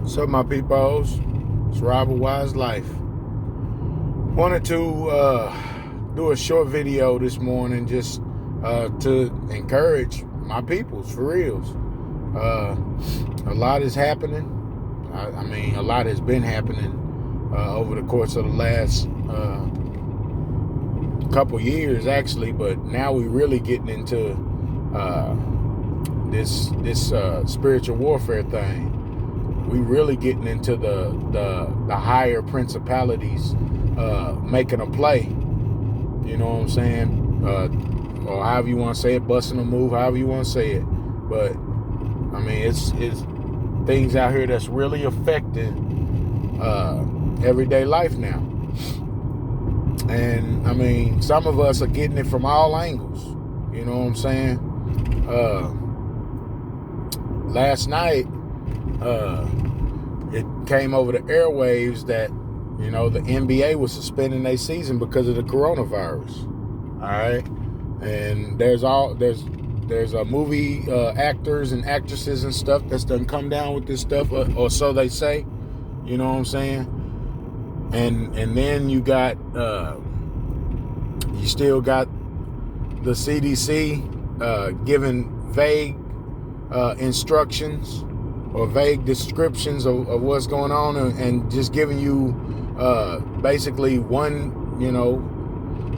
What's up, my peoples? It's Robert Wise Life. Wanted to do a short video this morning just to encourage my peoples, for reals. A lot is happening. I mean, a lot has been happening over the course of the last couple years, actually. But now we're really getting into this spiritual warfare thing. We really getting into the higher principalities making a play. You know what I'm saying? Or however you want to say it, busting a move, however you want to say it. But I mean, it's things out here that's really affecting everyday life now. And I mean, some of us are getting it from all angles. You know what I'm saying? Last night, it came over the airwaves that, you know, the NBA was suspending their season because of the coronavirus. All right. And there's a movie actors and actresses and stuff that's done come down with this stuff, or so they say. You know what I'm saying? And then you got you still got the CDC giving vague instructions or vague descriptions of what's going on, and just giving you basically one, you know,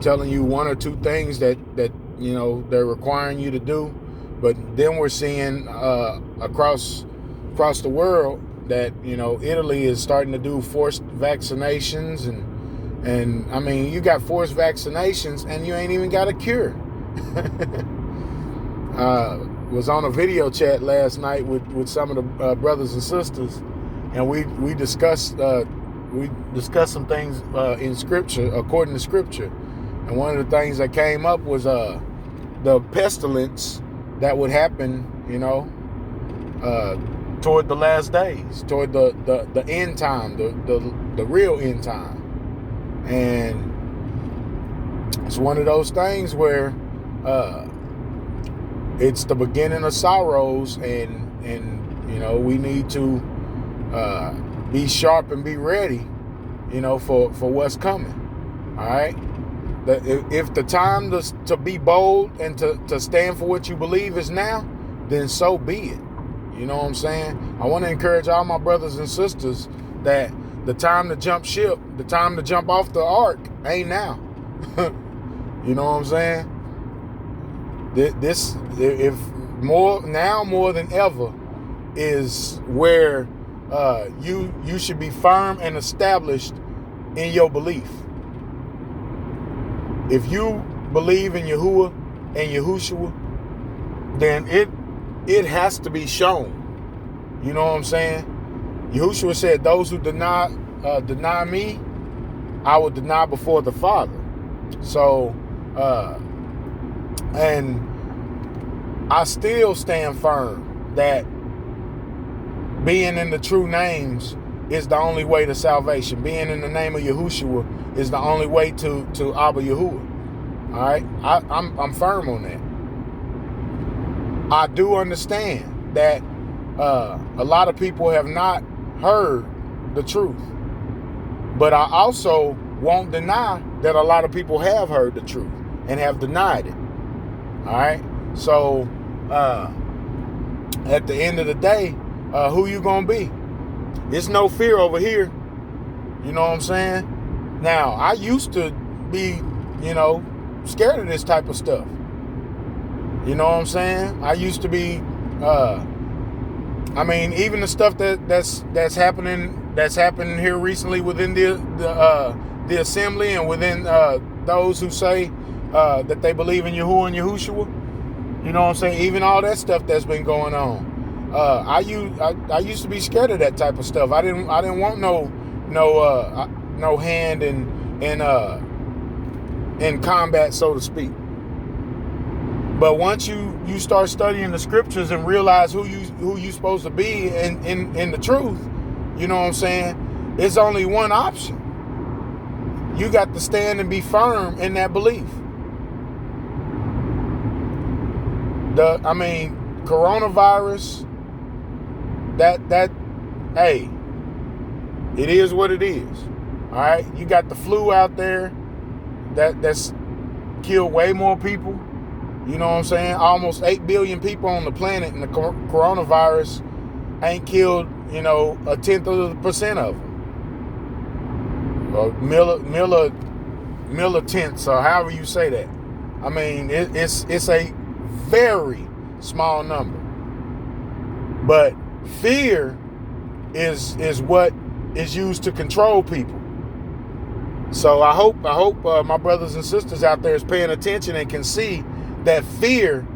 telling you one or two things that you know they're requiring you to do. But then we're seeing across the world that, you know, Italy is starting to do forced vaccinations, and I mean, you got forced vaccinations and you ain't even got a cure. Was on a video chat last night with some of the brothers and sisters, and we discussed some things in scripture, according to scripture. And one of the things that came up was the pestilence that would happen, you know, toward the last days, toward the end time, the real end time. And it's one of those things where it's the beginning of sorrows, and you know, we need to be sharp and be ready, you know, for what's coming. All right. If the time to be bold and to stand for what you believe is now, then so be it. You know what I'm saying? I want to encourage all my brothers and sisters that the time to jump ship, the time to jump off the ark ain't now. You know what I'm saying? This, if more than ever, is where you should be firm and established in your belief. If you believe in Yahuwah and Yahushua, then it has to be shown. You know what I'm saying? Yahushua said, "Those who deny me, I will deny before the Father." So, and I still stand firm that being in the true names is the only way to salvation. Being in the name of Yahushua is the only way to ABa Yahuwah. All right, I'm firm on that. I do understand that a lot of people have not heard the truth, but I also won't deny that a lot of people have heard the truth and have denied it. All right, so at the end of the day, who you gonna be? It's no fear over here. You know what I'm saying? Now, I used to be, you know, scared of this type of stuff. You know what I'm saying? I used to be, I mean, even the stuff that's happening here recently within the assembly, and within those who say that they believe in Yahuwah and Yahushua. You know what I'm saying? Even all that stuff that's been going on. I used to be scared of that type of stuff. I didn't want no hand in combat, so to speak. But once you start studying the scriptures and realize who you supposed to be in the truth, you know what I'm saying? It's only one option. You got to stand and be firm in that belief. Coronavirus, that hey, It is what it is. All right. You got the flu out there that's killed way more people. You know what I'm saying? Almost 8 billion people on the planet, and the coronavirus ain't killed, a 0.1% of them. Or millitenths, or however you say that. I mean, it's a very small number. But fear is what is used to control people. So I hope my brothers and sisters out there is paying attention and can see that fear,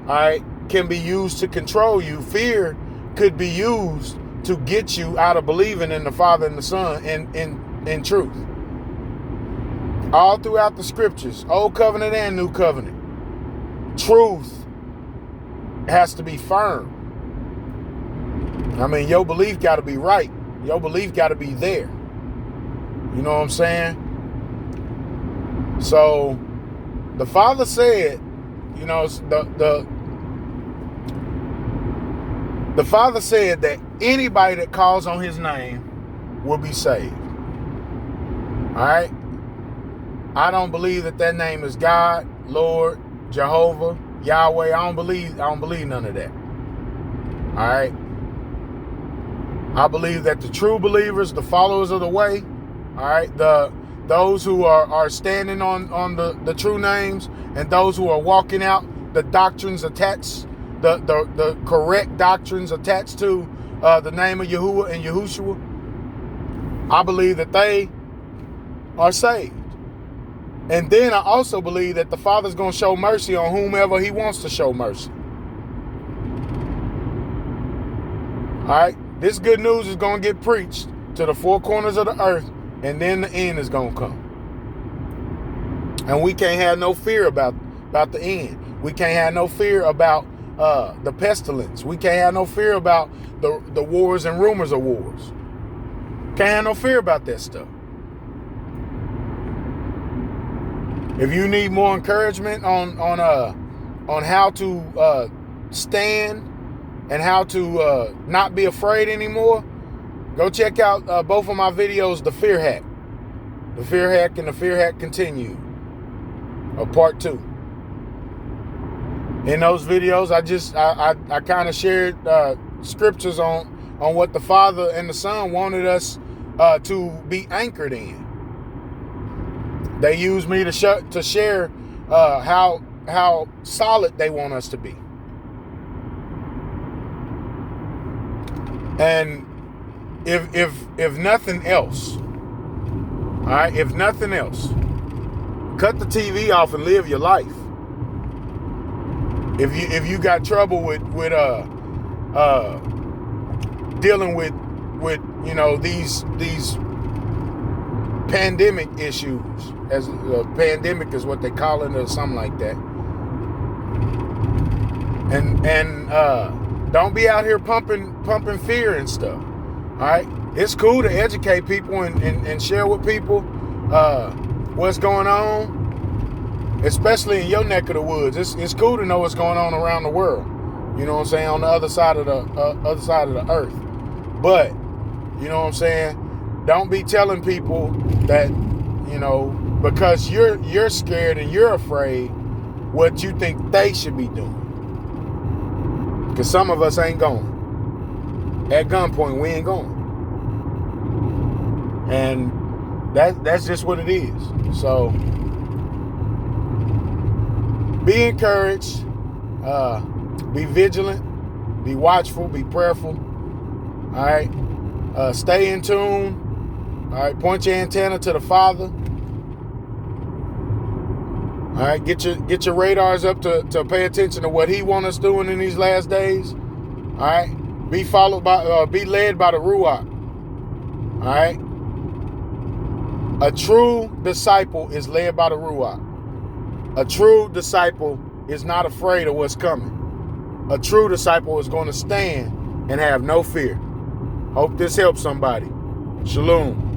all right, can be used to control you. Fear could be used to get you out of believing in the Father and the Son in truth. All throughout the scriptures, Old Covenant and New Covenant, truth has to be firm. I mean, your belief got to be right. Your belief got to be there. You know what I'm saying? So the Father said, the Father said that anybody that calls on his name will be saved. All right? I don't believe that name is God, Lord, Jehovah, Yahweh. I don't believe none of that. All right? I believe that the true believers, the followers of the way, all right, those who are standing on the true names, and those who are walking out the doctrines attached, the correct doctrines attached to the name of Yahuwah and Yahushua, I believe that they are saved. And then I also believe that the Father's going to show mercy on whomever he wants to show mercy. All right? This good news is going to get preached to the four corners of the earth, and then the end is going to come. And we can't have no fear about the end. We can't have no fear about the pestilence. We can't have no fear about the wars and rumors of wars. Can't have no fear about that stuff. If you need more encouragement on how to stand and how to not be afraid anymore, go check out both of my videos, The Fear Hack. The Fear Hack and The Fear Hack Continued, part 2. In those videos, I kind of shared scriptures on what the Father and the Son wanted us to be anchored in. They used me to share how solid they want us to be. And if nothing else, all right, if nothing else, cut the TV off and live your life. If you got trouble with dealing with these pandemic issues, as a pandemic is what they call it, or something like that, and don't be out here pumping fear and stuff. All right, it's cool to educate people and share with people what's going on, especially in your neck of the woods. It's cool to know what's going on around the world. You know what I'm saying, on the other side of the earth. But you know what I'm saying, don't be telling people that, because you're scared and you're afraid, what you think they should be doing. Because some of us ain't going. At gunpoint, we ain't going. And that's just what it is. So be encouraged, be vigilant, be watchful, be prayerful. All right, stay in tune. All right, point your antenna to the Father. All right, get your radars up to pay attention to what He wants us doing in these last days. All right, be led by the Ruach. All right, a true disciple is led by the Ruach. A true disciple is not afraid of what's coming. A true disciple is going to stand and have no fear. Hope this helps somebody. Shalom.